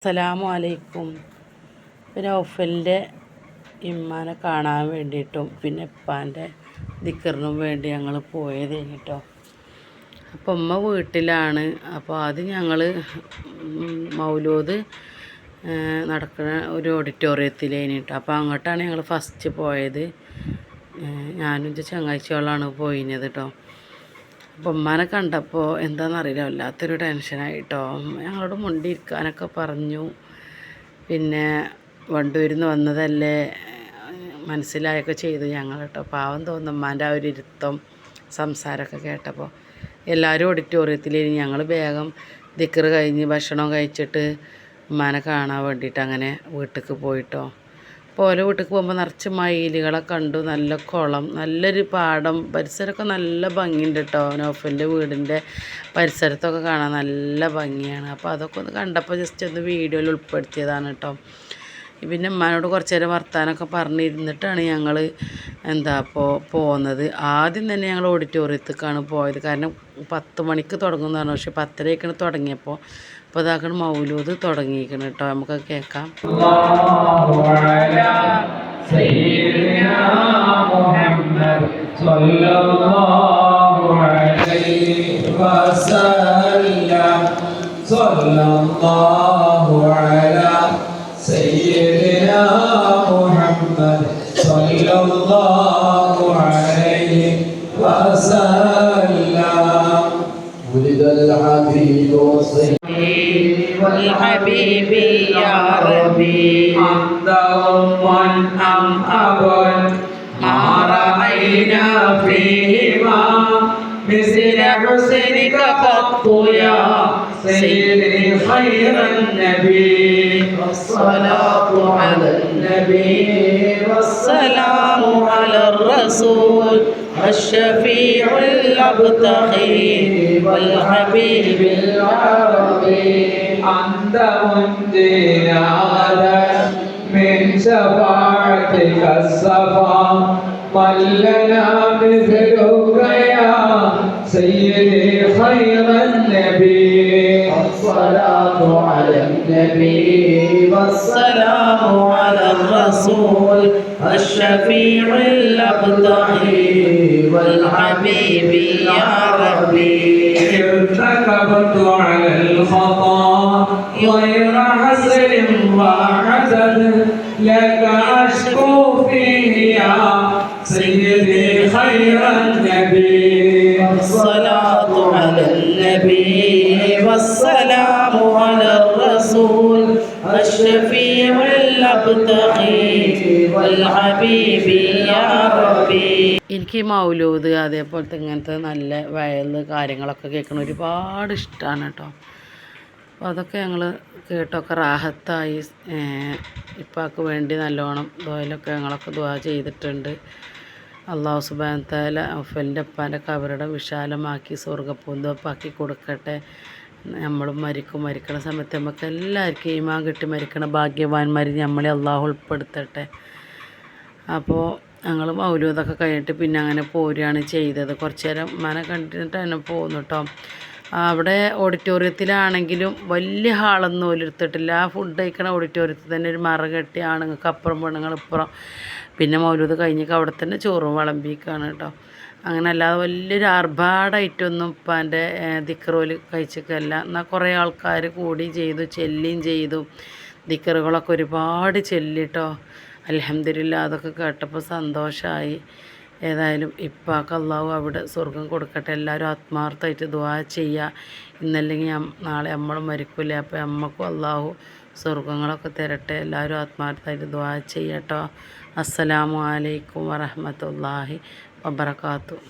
അസ്സലാമു അലൈക്കും. പിന്നെ ഔഫലിൻ്റെ ഇമ്മാനെ കാണാൻ വേണ്ടിയിട്ടും പിന്നെ ഉപ്പാൻ്റെ ദിക്കറിനും വേണ്ടി ഞങ്ങൾ പോയത് കേട്ടോ. അപ്പോൾ ഉമ്മ വീട്ടിലാണ്. അപ്പോൾ ആദ്യം ഞങ്ങൾ മൗലൂദ് നടക്കുന്ന ഒരു ഓഡിറ്റോറിയത്തിലേന് കേട്ടോ. അപ്പോൾ അങ്ങോട്ടാണ് ഞങ്ങൾ ഫസ്റ്റ് പോയത്. ഞാനും ചങ്ങാഴ്ചകളാണ് പോയിനത് കേട്ടോ. അപ്പോൾ ഉമ്മാനെ കണ്ടപ്പോൾ എന്താണെന്നറിയില്ല, വല്ലാത്തൊരു ടെൻഷനായിട്ടോ. ഞങ്ങളോട് മുണ്ടിയിരിക്കാനൊക്കെ പറഞ്ഞു. പിന്നെ വണ്ടൂരിൽ വന്നതല്ലേ മനസ്സിലായൊക്കെ ചെയ്തു ഞങ്ങൾ കേട്ടോ. പാവം തോന്നും ഉമ്മാൻ്റെ ആ ഒരു ഇരുത്തം സംസാരമൊക്കെ കേട്ടപ്പോൾ. എല്ലാവരും ഓഡിറ്റോറിയത്തിലേക്ക് ഞങ്ങൾ വേഗം ദിക്റ് കഴിഞ്ഞ് ഭക്ഷണം കഴിച്ചിട്ട് ഉമ്മാനെ കാണാൻ വേണ്ടിയിട്ട് അങ്ങനെ വീട്ടിലേക്ക് പോയിട്ടോ. പോലെ വീട്ടിലേക്ക് പോകുമ്പോൾ നിറച്ച് മയിലുകളെ കണ്ടു. നല്ല കുളം, നല്ലൊരു പാടം, പരിസരമൊക്കെ നല്ല ഭംഗിയുണ്ട് കേട്ടോ. നൗഫലിൻ്റെ വീടിൻ്റെ പരിസരത്തൊക്കെ കാണാൻ നല്ല ഭംഗിയാണ്. അപ്പോൾ അതൊക്കെ ഒന്ന് കണ്ടപ്പോൾ ജസ്റ്റ് ഒന്ന് വീഡിയോയിൽ ഉൾപ്പെടുത്തിയതാണ് കേട്ടോ. പിന്നെ ഉമ്മാനോട് കുറച്ച് നേരം വർത്താനമൊക്കെ പറഞ്ഞിരുന്നിട്ടാണ് ഞങ്ങൾ പോകുന്നത്. ആദ്യം തന്നെ ഞങ്ങൾ ഓഡിറ്റോറിയത്തേക്കാണ് പോയത്. കാരണം 10 മണിക്ക് തുടങ്ങുന്നതാണ്. പക്ഷേ 10:30 തുടങ്ങിയപ്പോൾ അപ്പോൾ ഇതാക്കണം മൗലൂദ് തുടങ്ങിയിരിക്കണം കേട്ടോ. നമുക്ക് കേൾക്കാം. سيدنا محمد صلى الله عليه وسلم ولد الحبيب والحبيب يا ربي أنت أم أب ما رأينا فيهما مثل حسنك قط يا سيدي خير النبي والصلاة على النبي والسلام على الرسول الشفيع الأبتغي والحبيب العربي أنت منجينا غدا من شفاعتك الصفا من لنا مثلك يا سيدي خير النبي الصلاة على النبي والسلام على الرسول الشفيع الأبتغي والحبيب يا ربي ارتكبت على الخطا غير حسر وحسد لك أشكو فيه يا سيدي خير النبي الصلاة على النبي والسلام على الرسول الشفيع الأبتغي والحبيب يا ربي. എനിക്ക് മൗലൂദ് അതേപോലത്തെ ഇങ്ങനത്തെ നല്ല വയല് കാര്യങ്ങളൊക്കെ കേൾക്കണം ഒരുപാട് ഇഷ്ടമാണ് കേട്ടോ. അപ്പോൾ അതൊക്കെ ഞങ്ങൾ കേട്ടൊക്കെ റാഹത്തായി. ഇപ്പാക്ക് വേണ്ടി നല്ലോണം ദുആയിലൊക്കെ ഞങ്ങളൊക്കെ ദുആ ചെയ്തിട്ടുണ്ട്. അല്ലാഹു സുബ്ഹാനഹു തആല ഔഫലിൻ്റെ ഉപ്പാൻ്റെ ഖബറിടം വിശാലമാക്കി സ്വർഗ്ഗപ്പൂന്തോപ്പാക്കി കൊടുക്കട്ടെ. നമ്മളും മരിക്കണ സമയത്ത് നമുക്ക് എല്ലാവർക്കും ഈമാൻ കിട്ടി മരിക്കണ ഭാഗ്യവാന്മാർ നമ്മളെ അള്ളാഹു ഉൾപ്പെടുത്തട്ടെ. അപ്പോൾ ഞങ്ങൾ മൗലൂദൊക്കെ കഴിഞ്ഞിട്ട് പിന്നെ അങ്ങനെ പോരുകയാണ് ചെയ്തത്. കുറച്ച് നേരം ഉമ്മാനെ കണ്ടിട്ട് തന്നെ പോന്നു കേട്ടോ. അവിടെ ഓഡിറ്റോറിയത്തിലാണെങ്കിലും വലിയ ഹാളൊന്നും ഓലെടുത്തിട്ടില്ല. ആ ഫുഡ് കഴിക്കണ ഓഡിറ്റോറിയത്തിൽ തന്നെ ഒരു മറ കെട്ടി ആണുങ്ങൾക്ക് അപ്പുറം പെണ്ണുങ്ങളിപ്പുറം. പിന്നെ മൗലൂദ് കഴിഞ്ഞിട്ട് അവിടെ തന്നെ ചോറും വിളമ്പിക്കാണ് കേട്ടോ. അങ്ങനെ അല്ലാതെ വലിയൊരു ആർഭാടായിട്ടൊന്നും ഉപ്പാൻ്റെ ദിക്റോല് കഴിച്ചിട്ടല്ല. എന്നാൽ കുറേ ആൾക്കാർ കൂടി ചെയ്തു, ചെല്ലിയും ചെയ്തു. ദിക്റുകളൊക്കെ ഒരുപാട് ചെല്ലിട്ടോ. അൽഹംദുലില്ലാ അതൊക്കെ കേട്ടപ്പോൾ സന്തോഷമായി. ഏതായാലും ഇപ്പാക്ക് അള്ളാഹു അവിടെ സ്വർഗം കൊടുക്കട്ടെ. എല്ലാവരും ആത്മാർത്ഥമായിട്ട് ദുആ ചെയ്യുക. ഇന്നല്ലെങ്കിൽ നാളെ നമ്മളും മരിക്കില്ലേ. അപ്പോൾ നമ്മൾക്കും അള്ളാഹു സ്വർഗങ്ങളൊക്കെ തരട്ടെ. എല്ലാവരും ആത്മാർത്ഥമായിട്ട് ദുആ ചെയ്യട്ടോ. അസ്സലാമു അലൈക്കും വറഹ്മത്തുള്ളാഹി വബറകാതുഹു.